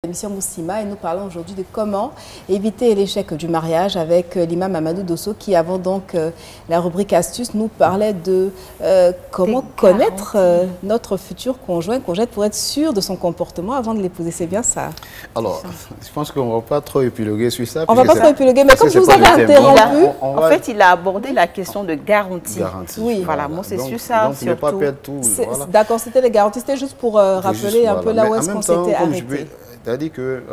L'émission Moussima et nous parlons aujourd'hui de comment éviter l'échec du mariage avec l'imam Amadou Dosso qui, avant donc la rubrique astuces, nous parlait de comment connaître notre futur conjointe pour être sûr de son comportement avant de l'épouser. C'est bien ça? Alors, je pense qu'on ne va pas trop épiloguer sur ça. On ne va pas trop épiloguer, mais comme je vous avais interrompu... En fait, il a abordé la question de garantie. Oui. Voilà, moi c'est sur ça. Donc, ne pas perdre tout. Voilà. D'accord, c'était les garanties. C'était juste pour rappeler un peu là où est-ce qu'on s'était arrêté. C'est-à-dire qu'il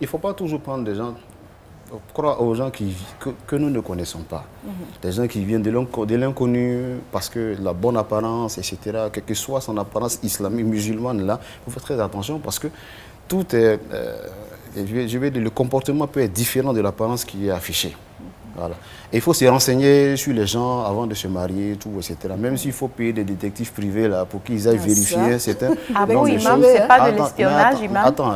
ne faut pas toujours prendre des gens, croire aux gens que nous ne connaissons pas. Des gens qui viennent de l'inconnu parce que la bonne apparence, etc., quelle que soit son apparence islamique, musulmane, là, il faut faire très attention parce que tout est... je vais dire, le comportement peut être différent de l'apparence qui est affichée. Voilà. Et il faut se renseigner sur les gens avant de se marier, tout, etc. Même s'il faut payer des détectives privés là, pour qu'ils aillent vérifier. Ah bon, imam, c'est pas de l'espionnage, imam? Attends,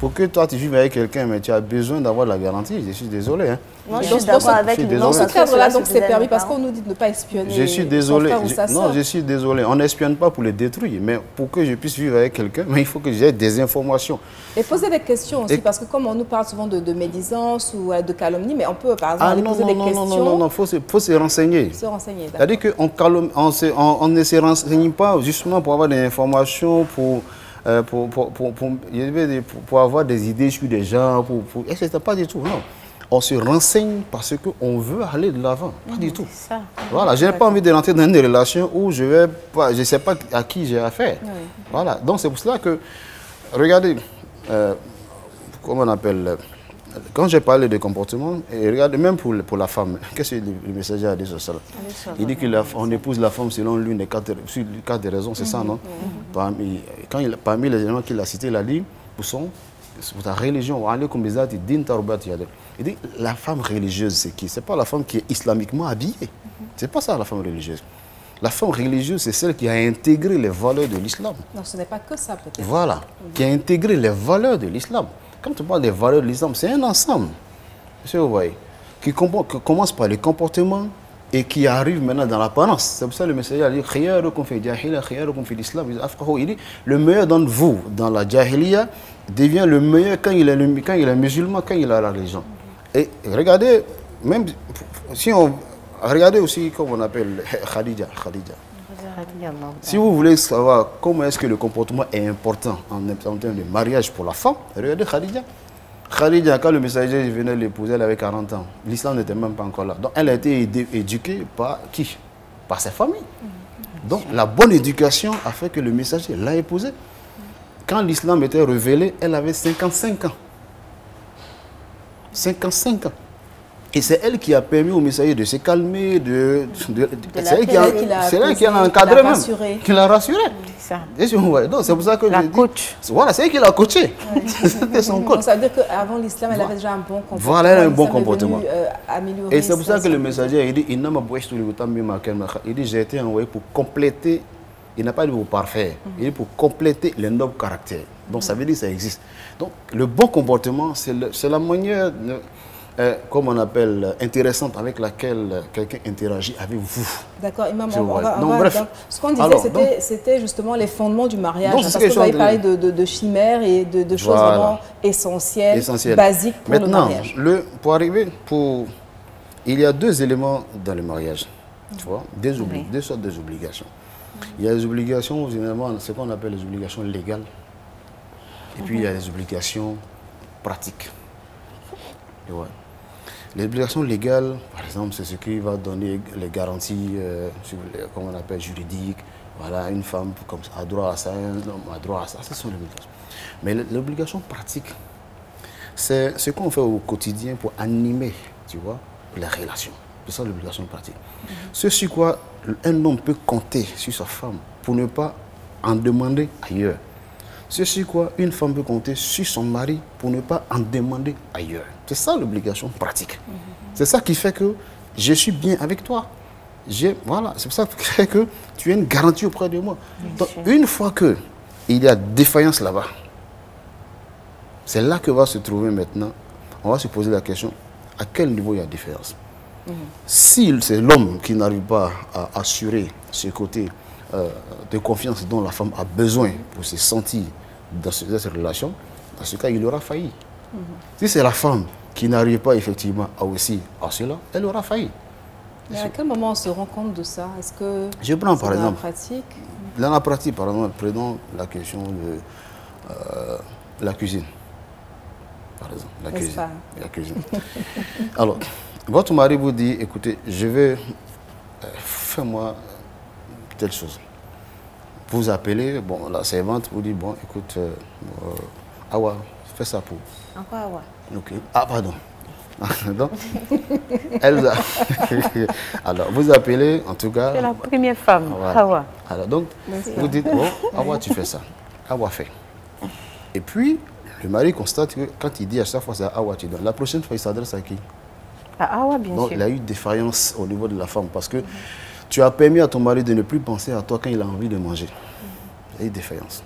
pour que toi tu vives avec quelqu'un, mais tu as besoin d'avoir la garantie. Je suis désolé. Hein. Moi, je suis d'accord avec lui. Dans ce cadre-là, donc c'est permis parce qu'on nous dit de ne pas espionner. Je suis désolé. Non, je suis désolé. On n'espionne pas pour les détruire, mais pour que je puisse vivre avec quelqu'un, il faut que j'ai des informations. Et poser des questions aussi, parce que comme on nous parle souvent de médisance ou de calomnie, mais on peut par exemple aller poser des questions. Non, faut se renseigner. Se renseigner, d'accord. C'est-à-dire qu'on ne se renseigne pas justement pour avoir des informations, pour avoir des idées sur des gens, etc. Pas du tout, non. On se renseigne parce qu'on veut aller de l'avant, pas du tout. Ça. Voilà, je n'ai pas envie de rentrer dans une relation où je ne sais pas à qui j'ai affaire. Oui. Voilà, donc c'est pour cela que, regardez, comment on appelle, quand j'ai parlé de comportement, et regardez, même pour la femme, qu'est-ce que le messager a dit sur ça? Il dit qu'on épouse la femme selon l'une des quatre raisons, c'est ça, non? Parmi les éléments qu'il a cités, il a dit, pour ta religion, il dit la femme religieuse, c'est qui? Ce n'est pas la femme qui est islamiquement habillée. Ce n'est pas ça la femme religieuse. La femme religieuse, c'est celle qui a intégré les valeurs de l'islam. Non, ce n'est pas que ça peut-être. Voilà, qui a intégré les valeurs de l'islam. Quand tu parles des valeurs de l'islam, c'est un ensemble. Vous voyez, qui commence par les comportements et qui arrive maintenant dans l'apparence. C'est pour ça que le messager a dit il dit le meilleur d'entre vous dans la jahiliya devient le meilleur quand il est musulman, quand il a la religion. Et regardez, même si on regardez aussi comment on appelle Khadija. Si vous voulez savoir comment est-ce que le comportement est important en termes de mariage pour la femme, regardez Khadija. Khadija, quand le messager venait l'épouser, elle avait 40 ans. L'islam n'était même pas encore là. Donc elle a été éduquée par qui? Par sa famille. Donc la bonne éducation a fait que le messager l'a épousée. Quand l'islam était révélé, elle avait 55 ans. 55 ans. Et c'est elle qui a permis au messager de se calmer, c'est elle qui a encadré même, qui l'a rassuré. C'est pour ça que la coach. Voilà, c'est elle qui l'a coaché. C'était son coach. Ça veut dire qu'avant l'islam, elle avait déjà un bon comportement. Voilà, elle a un bon comportement. Et c'est pour ça que le messager, il dit, j'ai été envoyé pour compléter, il n'a pas dit pour parfaire, il dit pour compléter les nobles caractères. Donc ça veut dire que ça existe. Donc le bon comportement, c'est la manière... comme on appelle, intéressante avec laquelle quelqu'un interagit avec vous. D'accord, Imam, ce qu'on disait, c'était justement les fondements du mariage, parce que vous avez parlé de chimères et de choses vraiment essentielles, basiques pour le mariage. Maintenant, il y a deux éléments dans le mariage, tu vois, deux sortes d'obligations. Il y a les obligations, généralement, ce qu'on appelle les obligations légales, et puis il y a les obligations pratiques. Ouais. Les obligations légales, par exemple, c'est ce qui va donner les garanties, comme on appelle, juridiques. Voilà, une femme comme ça, a droit à ça, un homme a droit à ça. Ce sont les obligations. Mais l'obligation pratique, c'est ce qu'on fait au quotidien pour animer, tu vois, les relations. C'est ça l'obligation pratique. Ce sur quoi un homme peut compter sur sa femme pour ne pas en demander ailleurs. C'est sur quoi une femme peut compter sur son mari pour ne pas en demander ailleurs. C'est ça l'obligation pratique. C'est ça qui fait que je suis bien avec toi. Voilà, c'est ça qui fait que tu as une garantie auprès de moi. Donc, une fois qu'il y a défaillance là-bas, c'est là que va se trouver maintenant, on va se poser la question, à quel niveau il y a défaillance. Si c'est l'homme qui n'arrive pas à assurer ce côté de confiance dont la femme a besoin pour se sentir dans cette relation, dans ce cas, il aura failli. Si c'est la femme qui n'arrive pas effectivement à cela, elle aura failli. Mais à quel moment on se rend compte de ça? Est-ce que je prends par exemple, dans la pratique? Dans la pratique, par exemple, prenons la question de la cuisine. Par exemple, la cuisine. Alors, votre mari vous dit, écoutez, je vais, fais-moi telle chose. Vous appelez, bon, la servante vous dit, bon, écoute, Awa, fais ça pour. Encore Awa. Ok. Ah, pardon. Donc, alors, vous appelez, en tout cas... C'est la première femme, voilà. Awa. Alors, donc, vous dites, bon, Awa, tu fais ça. Awa fait. Et puis, le mari constate que quand il dit à chaque fois, c'est Awa, tu donnes. La prochaine fois, il s'adresse à qui? À Awa, bien sûr. Donc, il a eu défaillance au niveau de la femme parce que tu as permis à ton mari de ne plus penser à toi quand il a envie de manger. Il y a eu défaillance.